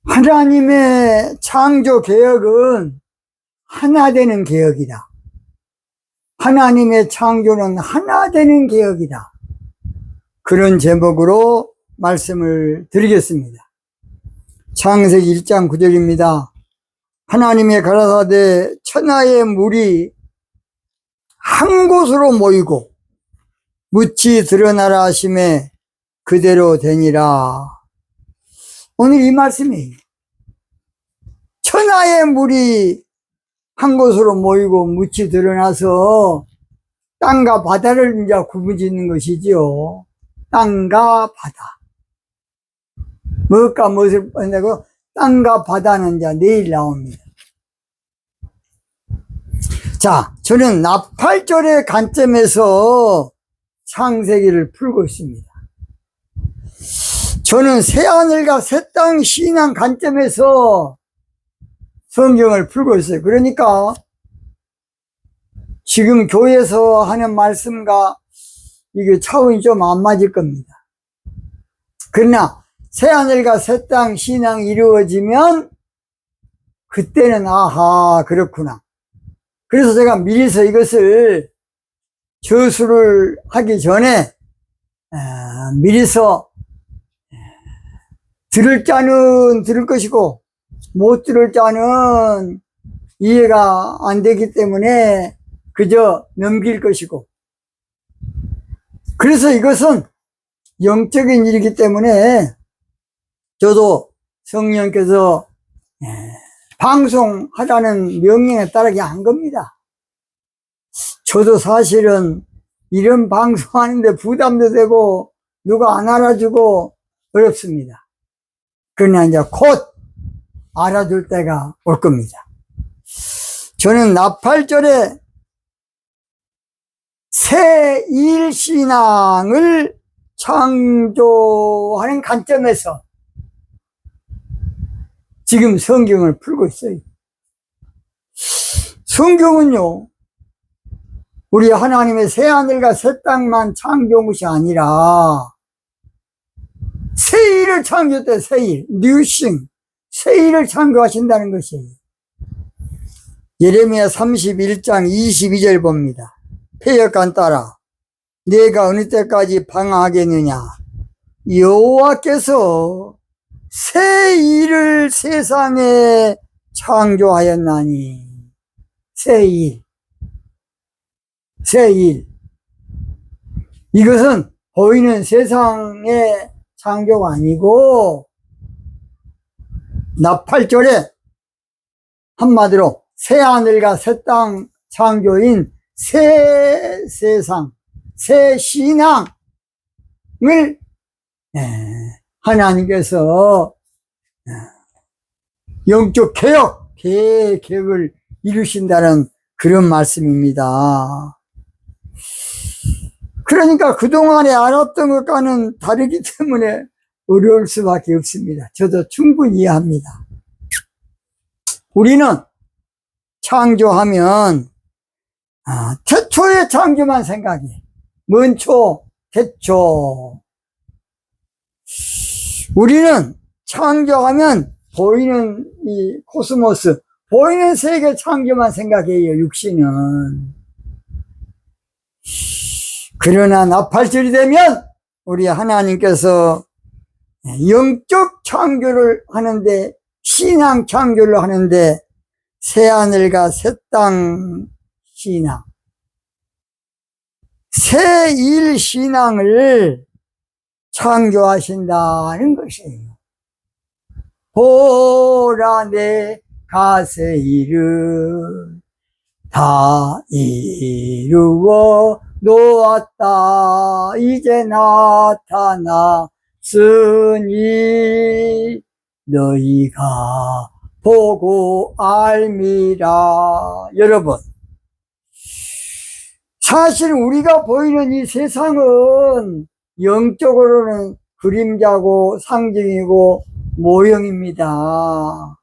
하나님의 창조 개혁은 하나 되는 개혁이다. 하나님의 창조는 하나 되는 개혁이다. 그런 제목으로 말씀을 드리겠습니다. 창세기 1장 9절입니다. 하나님의 가라사대 천하의 물이 한 곳으로 모이고 묻히 드러나라 하심에 그대로 되니라. 오늘 이 말씀이에요. 천하의 물이 한 곳으로 모이고 묻히 드러나서 땅과 바다를 이제 구분짓는 것이지요. 땅과 바다. 무엇과 무엇을 본다고? 땅과 바다는 이제 내일 나옵니다. 자, 저는 나팔절의 관점에서 창세기를 풀고 있습니다. 저는 새하늘과 새 땅 신앙 관점에서 성경을 풀고 있어요. 그러니까 지금 교회에서 하는 말씀과 이게 차원이 좀 안 맞을 겁니다. 그러나 새하늘과 새 땅 신앙이 이루어지면 그때는 아하 그렇구나. 그래서 제가 미리서 이것을 저수를 하기 전에 미리서 들을 자는 들을 것이고 못 들을 자는 이해가 안 되기 때문에 그저 넘길 것이고, 그래서 이것은 영적인 일이기 때문에 저도 성령께서 방송하라는 명령에 따르게 한 겁니다. 저도 사실은 이런 방송하는데 부담도 되고 누가 안 알아주고 어렵습니다. 그러나 이제 곧 알아줄 때가 올 겁니다. 저는 나팔절에 새 일신앙을 창조하는 관점에서 지금 성경을 풀고 있어요. 성경은요, 우리 하나님의 새하늘과 새 땅만 창조한 것이 아니라 새 일을 창조했대. 새 일, 뉴싱, 새 일을 창조하신다는 것이에요. 예레미야 31장 22절 봅니다. 패역간 따라 내가 어느 때까지 방황하겠느냐. 여호와께서 새 일을 세상에 창조하였나니. 새 일, 새 일. 이것은 보이는 세상의 창조가 아니고 나팔절에 한마디로 새 하늘과 새 땅 창조인 새 세상, 새 신앙을 하나님께서 영적 개혁, 개혁을 이루신다는 그런 말씀입니다. 그러니까 그동안에 알았던 것과는 다르기 때문에 어려울 수밖에 없습니다. 저도 충분히 이해합니다. 우리는 창조하면 태초의 창조만 생각해. 먼초, 태초. 우리는 창조하면 보이는 이 코스모스, 보이는 세계 창조만 생각해요, 육신은. 그러나 나팔절이 되면 우리 하나님께서 영적 창조를 하는데, 신앙 창조를 하는데 새하늘과 새 땅 신앙, 새 일 신앙을 창조하신다는 것이에요. 보라 내가 새 일을 다 이루어 놓았다. 이제 나타났으니 너희가 보고 알미라. 여러분, 사실 우리가 보이는 이 세상은 영적으로는 그림자고 상징이고 모형입니다.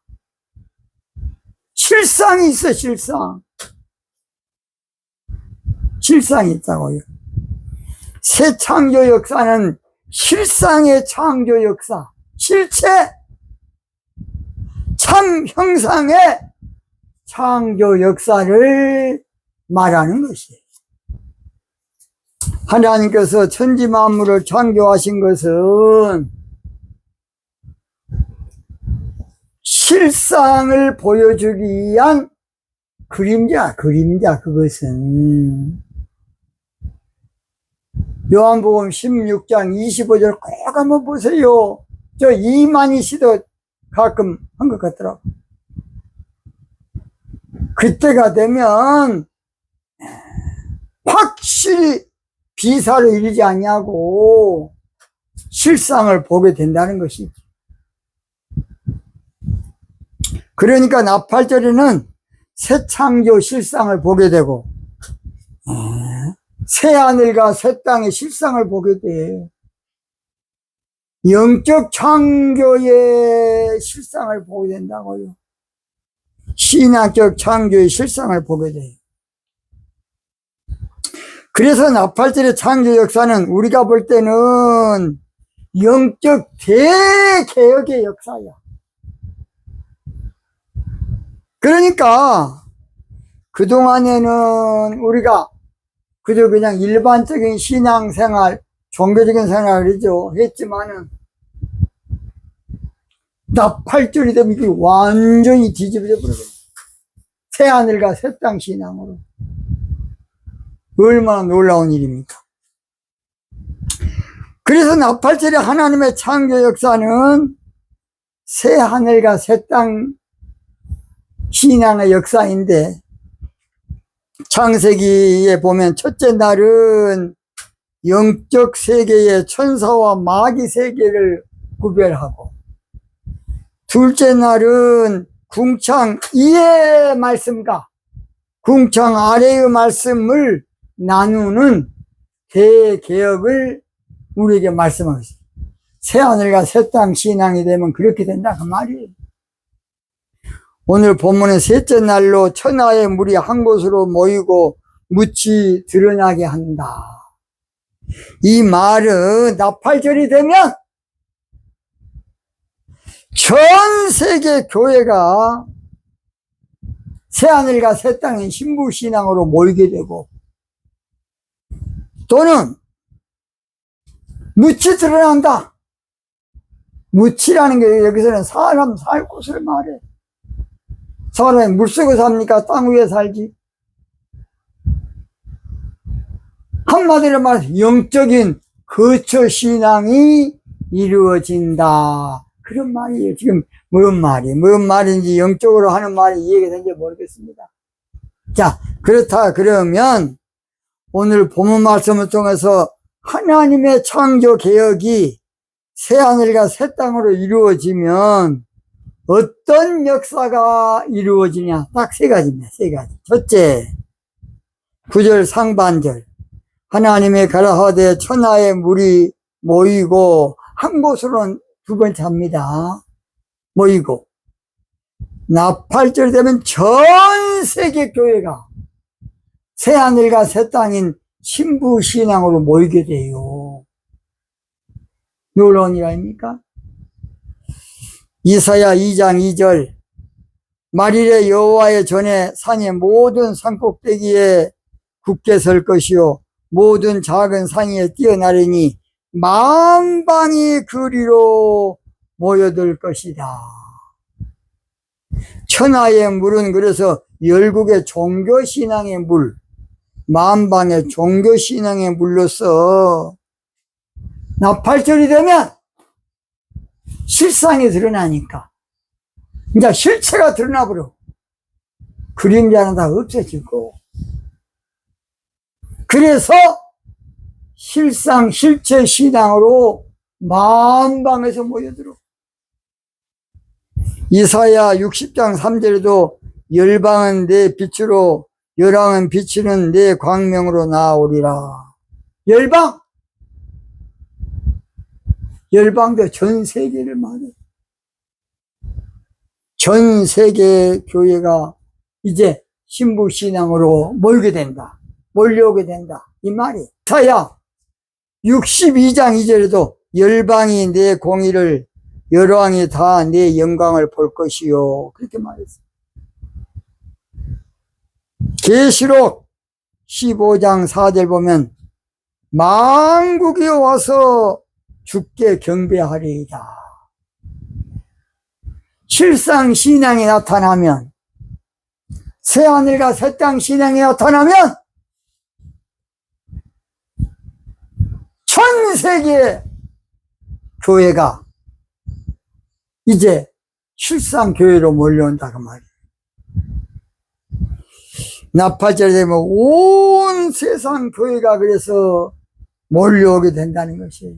실상이 있어, 실상. 실상이 있다고요. 새 창조 역사는 실상의 창조 역사, 실체. 형상의 창조 역사를 말하는 것이에요. 하나님께서 천지 만물을 창조하신 것은 실상을 보여주기 위한 그림자, 그것은. 요한복음 16장 25절 꼭 한번 보세요. 저 이만희 씨도 가끔 한 것 같더라고. 그때가 되면 확실히 비사를 이루지 않냐고 실상을 보게 된다는 것이지. 그러니까 나팔절에는 새 창조 실상을 보게 되고 새 하늘과 새 땅의 실상을 보게 돼. 영적 창조의 실상을 보게 된다고요. 신학적 창조의 실상을 보게 돼요. 그래서 나팔절의 창조 역사는 우리가 볼 때는 영적 대개혁의 역사야. 그러니까 그동안에는 우리가 그저 그냥 일반적인 신앙생활, 종교적인 생활을 했지만은 나팔절이 되면 이게 완전히 뒤집어져 버려요. 새하늘과 새 땅 신앙으로. 얼마나 놀라운 일입니까? 그래서 나팔절의 하나님의 창조 역사는 새하늘과 새 땅 신앙의 역사인데, 창세기에 보면 첫째 날은 영적 세계의 천사와 마귀 세계를 구별하고, 둘째 날은 궁창 위의 말씀과 궁창 아래의 말씀을 나누는 대개혁을 우리에게 말씀하고 있어요. 새하늘과 새 땅 신앙이 되면 그렇게 된다 그 말이에요. 오늘 본문은 셋째 날로 천하의 물이 한 곳으로 모이고 묻이 드러나게 한다. 이 말은 나팔절이 되면 전 세계 교회가 새하늘과 새 땅의 신부신앙으로 모이게 되고, 또는 묻이 드러난다. 묻이라는 게 여기서는 사람 살 곳을 말해. 사람이 물속에 삽니까? 땅 위에 살지. 한마디로 말해서 영적인 거처 신앙이 이루어진다. 그런 말이에요. 지금 뭔 말인지 영적으로 하는 말이 이해가 되는지 모르겠습니다. 자, 그렇다 그러면 오늘 본문 말씀을 통해서 하나님의 창조 개혁이 새하늘과 새 땅으로 이루어지면 어떤 역사가 이루어지냐? 딱 세 가지입니다. 세 가지. 첫째, 9절 상반절. 하나님의 가라사대 천하의 물이 모이고 한 곳으로는 두 번째 합니다. 모이고. 나팔절 되면 전 세계 교회가 새하늘과 새 땅인 신부신앙으로 모이게 돼요. 놀라운 일 아닙니까? 이사야 2장 2절. 말일에 여호와의 전에 산의 모든 산꼭대기에 굳게 설 것이요 모든 작은 산 위에 뛰어나르니 만방이 그리로 모여들 것이다. 천하의 물은 그래서 열국의 종교신앙의 물, 만방의 종교신앙의 물로서 나팔절이 되면 실상이 드러나니까 이제 실체가 드러나버려. 그림자는 다 없어지고, 그래서 실상 실체 신앙으로 만방에서 모여들어. 이사야 60장 3절에도 열방은 내 빛으로 열왕은 비치는 내 광명으로 나오리라. 열방도 전 세계를 말해. 전 세계 교회가 이제 신부신앙으로 몰려오게 된다. 이 말이. 이사야 62장 2절에도 열방이 내 공의를 여러 왕이 다 내 영광을 볼 것이요. 그렇게 말했어요. 계시록 15장 4절 보면 만국이 와서 주께 경배하리이다. 실상 신앙이 나타나면, 새하늘과 새 땅 신앙이 나타나면 전 세계 교회가 이제 실상 교회로 몰려온다고 말이에요. 나팔절이 되면 온 세상 교회가 그래서 몰려오게 된다는 것이에요.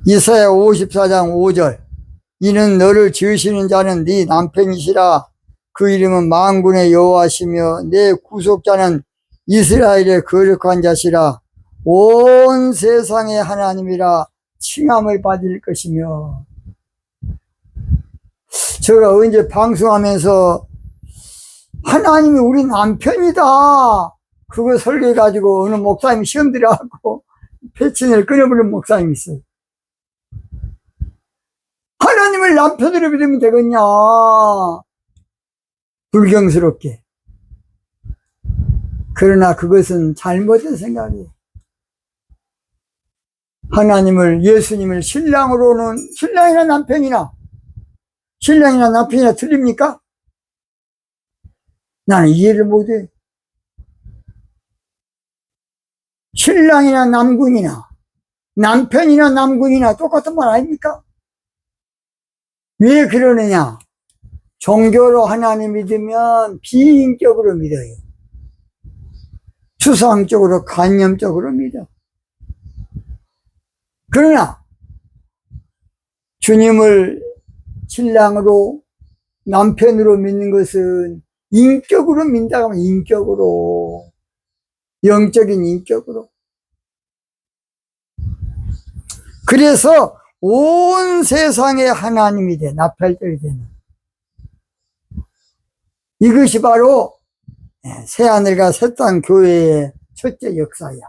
이사야 54장 5절 이는 너를 지으시는 자는 네 남편이시라. 그 이름은 만군의 여호와시며 내 구속자는 이스라엘의 거룩한 자시라. 온 세상의 하나님이라 칭함을 받을 것이며. 제가 언제 방송하면서 하나님이 우리 남편이다 그거 설계해가지고 어느 목사님이 시험 들어가고 패친을 끊어버린 목사님이 있어요. 하나님을 남편으로 믿으면 되겠냐, 불경스럽게. 그러나 그것은 잘못된 생각이에요. 하나님을, 예수님을 신랑으로는, 신랑이나 남편이나 틀립니까? 나는 이해를 못해. 신랑이나 남군이나 남편이나 남군이나 똑같은 말 아닙니까? 왜 그러느냐? 종교로 하나님 믿으면 비인격으로 믿어요. 추상적으로, 관념적으로 믿어. 그러나 주님을 신랑으로, 남편으로 믿는 것은 인격으로 믿는다고 하면 인격으로, 영적인 인격으로. 그래서 온 세상에 하나님이 돼, 나팔절이 되는. 이것이 바로 새하늘과 새 땅 교회의 첫째 역사야.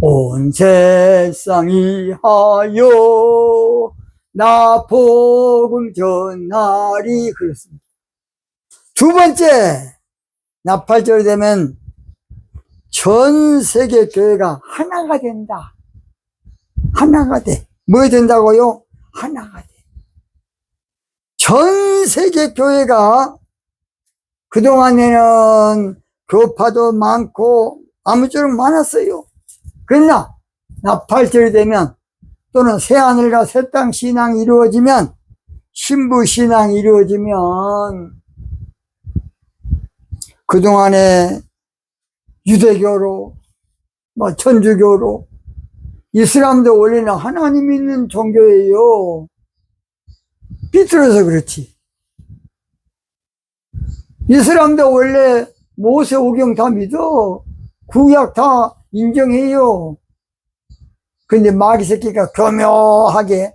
온 세상이 하여 나 복음 전하리. 그렇습니다. 두 번째, 나팔절이 되면 전 세계 교회가 하나가 된다. 하나가 돼. 뭐 된다고요? 하나가 돼. 전 세계 교회가 그동안에는 교파도 많고 아무쪼록 많았어요. 그러나 나팔절이 되면, 또는 새하늘과 새 땅 신앙이 이루어지면, 신부 신앙이 이루어지면 그동안에 유대교로, 천주교로, 이 사람도 원래는 하나님 믿는 종교예요. 삐뚤어서 그렇지. 이 사람도 원래 모세오경 다 믿어. 구약 다 인정해요. 근데 마귀 새끼가 교묘하게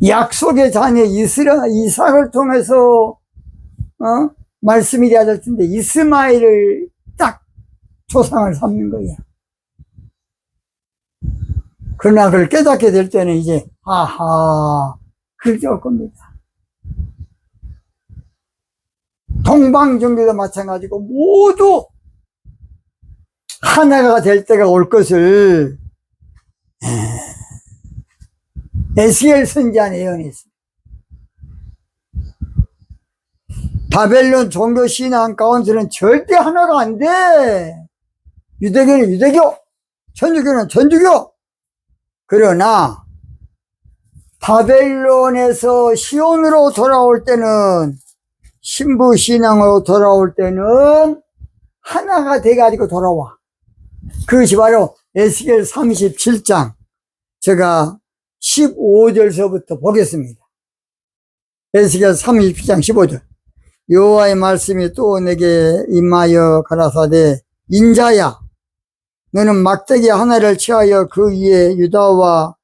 약속의 자녀 이삭을 통해서 말씀이 되어졌는데 이스마엘을 딱 조상을 삼는 거야. 그러나 그걸 깨닫게 될 때는 이제 아하, 그렇게 올 겁니다. 동방종교도 마찬가지고 모두 하나가 될 때가 올 것을 에스겔 선지자는 예언했습니다. 바벨론 종교 신앙 가운데는 절대 하나가 안 돼. 유대교는 유대교, 천주교는 천주교. 그러나 바벨론에서 시온으로 돌아올 때는, 신부 신앙으로 돌아올 때는 하나가 돼가지고 돌아와. 그것이 바로 에스겔 37장 제가 15절서부터 보겠습니다. 에스겔 37장 15절. 여호와의 말씀이 또 내게 임하여 가라사대, 인자야, 너는 막대기 하나를 취하여 그 위에 유다와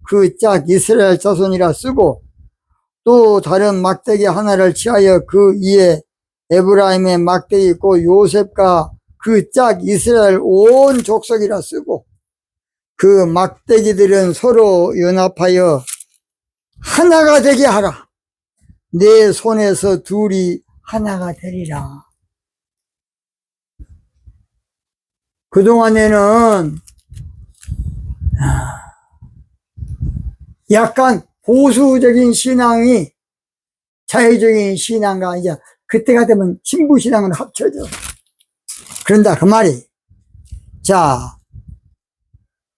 그 짝 이스라엘 자손이라 쓰고, 또 다른 막대기 하나를 취하여 그 위에 에브라임의 막대기 있고 요셉과 그 짝 이스라엘 온 족속이라 쓰고, 그 막대기들은 서로 연합하여 하나가 되게 하라. 내 손에서 둘이 하나가 되리라. 그동안에는 약간 보수적인 신앙이 자유적인 신앙과 이제 그때가 되면 신부신앙은 합쳐져. 그런다 그 말이. 자,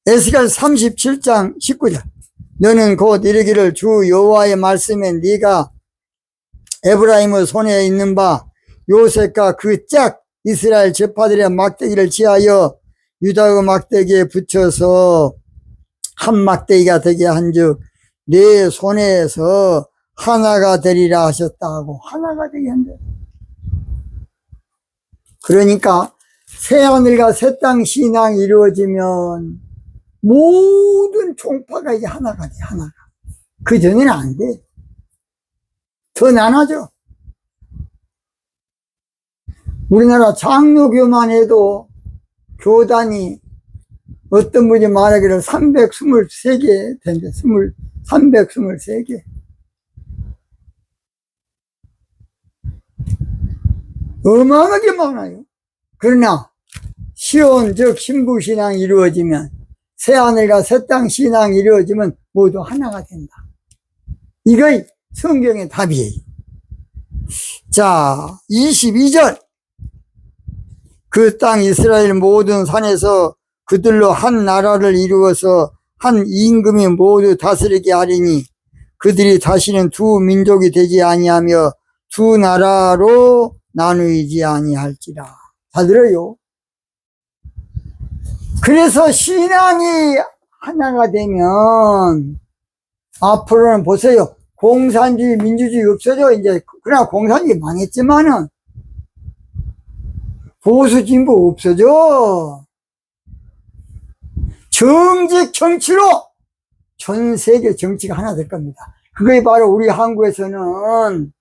에스겔 37장 19절. 너는 곧 이르기를 주 여호와의 말씀에 네가 에브라임의 손에 있는 바 요셉과 그 짝 이스라엘 제파들의 막대기를 지하여 유다의 막대기에 붙여서 한 막대기가 되게 한즉 네 손에서 하나가 되리라 하셨다고. 하나가 되게 한다. 그러니까 새하늘과 새 땅 신앙이 이루어지면 모든 종파가 이제 하나가 돼. 하나가. 그 전에는 안 돼. 더 나눠져. 우리나라 장로교만 해도 교단이 어떤 분이 말하기를 323개 된대. 323개. 어마어마하게 많아요. 그러나 시온 즉 신부신앙이 이루어지면 새하늘과 새 땅 신앙이 이루어지면 모두 하나가 된다. 이거 성경의 답이에요. 자, 22절. 그 땅 이스라엘 모든 산에서 그들로 한 나라를 이루어서 한 임금이 모두 다스리게 하리니 그들이 다시는 두 민족이 되지 아니하며 두 나라로 나누이지 아니할지라. 다 들어요. 그래서 신앙이 하나가 되면 앞으로는 보세요. 공산주의, 민주주의 없어져. 이제 그러나 공산주의 망했지만은 보수 진보 없어져. 정직 정치로 전 세계 정치가 하나 될 겁니다. 그게 바로 우리 한국에서는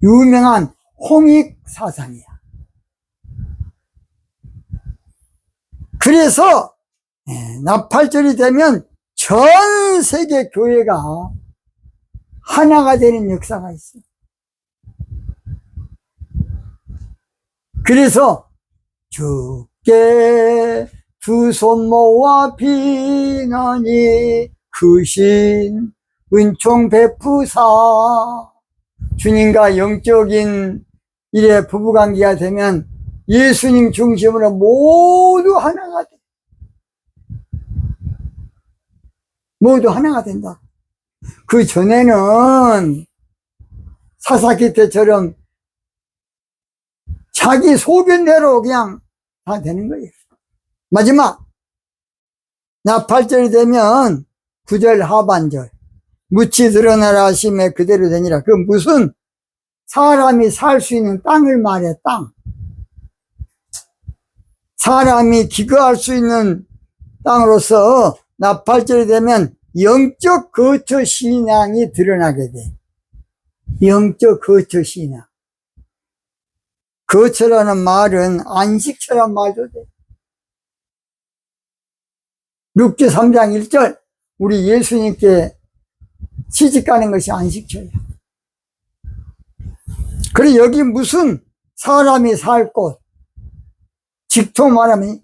유명한 홍익 사상이야. 그래서 나팔절이 되면 전 세계 교회가 하나가 되는 역사가 있어. 그래서 주께 두 손 모아 비나니 크신 은총 베푸사. 주님과 영적인 일에 부부관계가 되면 예수님 중심으로 모두 하나가 돼. 모두 하나가 된다. 그 전에는 사사기 때처럼 자기 소견대로 그냥 다 되는 거예요. 마지막 나팔절이 되면 9절 하반절 묻히 드러나라 하심에 그대로 되니라. 그 무슨 사람이 살 수 있는 땅을 말해. 땅. 사람이 기거할 수 있는 땅으로서 나팔절이 되면 영적 거처 신앙이 드러나게 돼. 영적 거처 신앙. 거처라는 말은 안식처란 말도 돼. 룻기 3장 1절 우리 예수님께 시집가는 것이 안식처야. 그래 여기 무슨 사람이 살 곳, 직통 말하면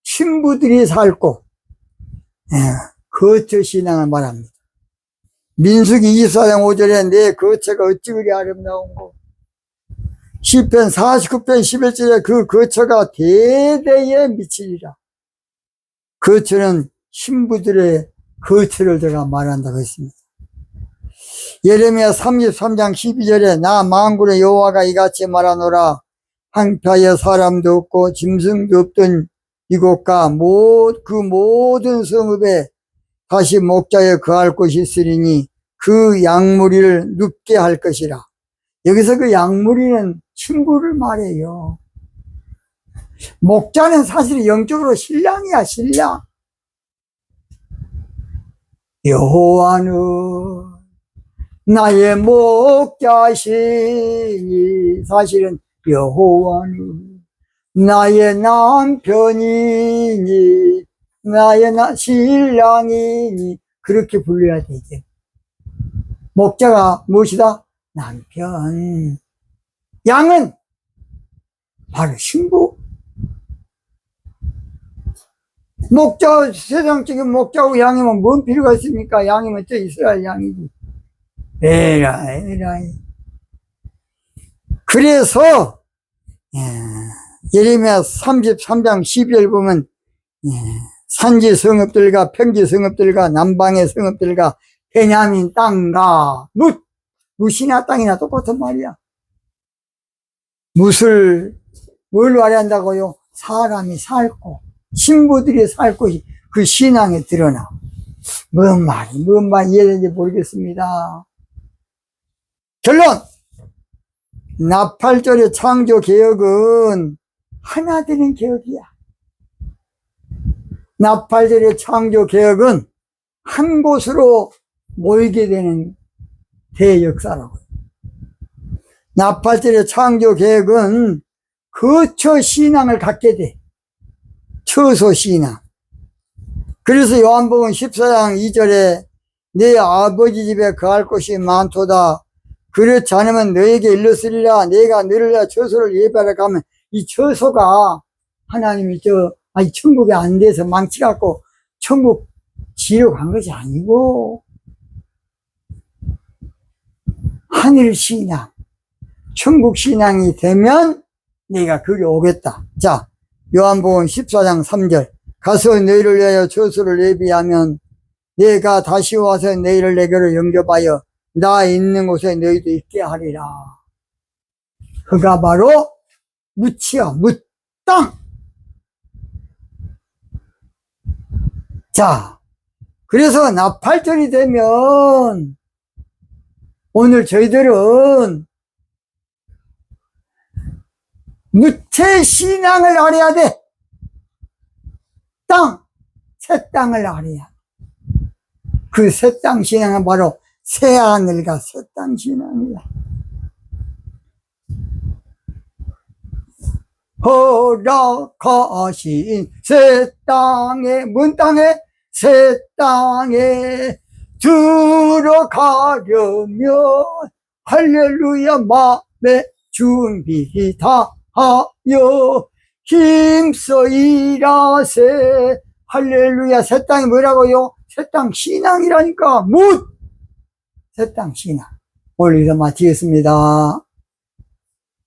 신부들이 살 곳, 거처 신앙을 말합니다. 민수기 24장 5절에 내 거처가 어찌 그리 아름다운고. 시편 49편 11절에 그 거처가 대대에 미치리라. 거처는 신부들의 거처를 제가 말한다고 했습니다. 예레미야 33장 12절에 나 만군의 여호와가 이같이 말하노라. 황폐하여 사람도 없고 짐승도 없던 이곳과 그 모든 성읍에 다시 목자에 거할 곳이 있으리니 그 양무리를 눕게 할 것이라. 여기서 그 양무리는 신부를 말해요. 목자는 사실 영적으로 신랑이야. 신랑. 여호와는 나의 목자시니. 사실은 여호와는 나의 남편이니 나의 신랑이니 그렇게 불러야 되지. 목자가 무엇이다? 남편. 양은 바로 신부. 목자, 세상적인 목자고 양이면 뭔 필요가 있습니까? 양이면 저 이스라엘 양이지. 에라이. 그래서 예레미야 33장 12절 보면 산지 성읍들과 평지 성읍들과 남방의 성읍들과 베냐민 땅과 무시나 땅이나 똑같은 말이야. 뭘 말한다고요? 사람이 살고 신부들이 살고 그 신앙에 드러나. 뭔 말이 이해되는지 모르겠습니다. 결론! 나팔절의 창조개혁은 하나 되는 개혁이야. 나팔절의 창조개혁은 한 곳으로 모이게 되는 대역사라고요. 나팔절의 창조개혁은 거처 신앙을 갖게 돼. 처소 신앙. 그래서 요한복음 14장 2절에 내 아버지 집에 거할 곳이 많도다. 그렇지 않으면 너에게 일렀으리라. 내가 너를 위하여 처소를 예배하러 가면 이 처소가 하나님이 천국에 안 돼서 망치갖고 천국 지으러 간 것이 아니고 하늘 신앙, 천국 신앙이 되면 내가 거기 오겠다. 자, 요한복음 14장 3절 가서 너희를 위하여 처소를 예비하면 내가 다시 와서 너희를 내게로 영접하여 나 있는 곳에 너희도 있게 하리라. 그가 바로 묻이야, 묻땅. 자, 그래서 나팔절이 되면 오늘 저희들은 무태 신앙을 알아야 돼. 새 땅을 알아야. 그 새 땅 신앙은 바로 새하늘과 새 땅 신앙이야. 허락하신 새 땅에, 뭔 땅에? 새 땅에 들어가려면 할렐루야 마음에 준비 다 하여 힘써 일하세. 할렐루야. 새 땅이 뭐라고요? 새 땅 신앙이라니까. 새 땅 신앙. 오늘 여기서 마치겠습니다.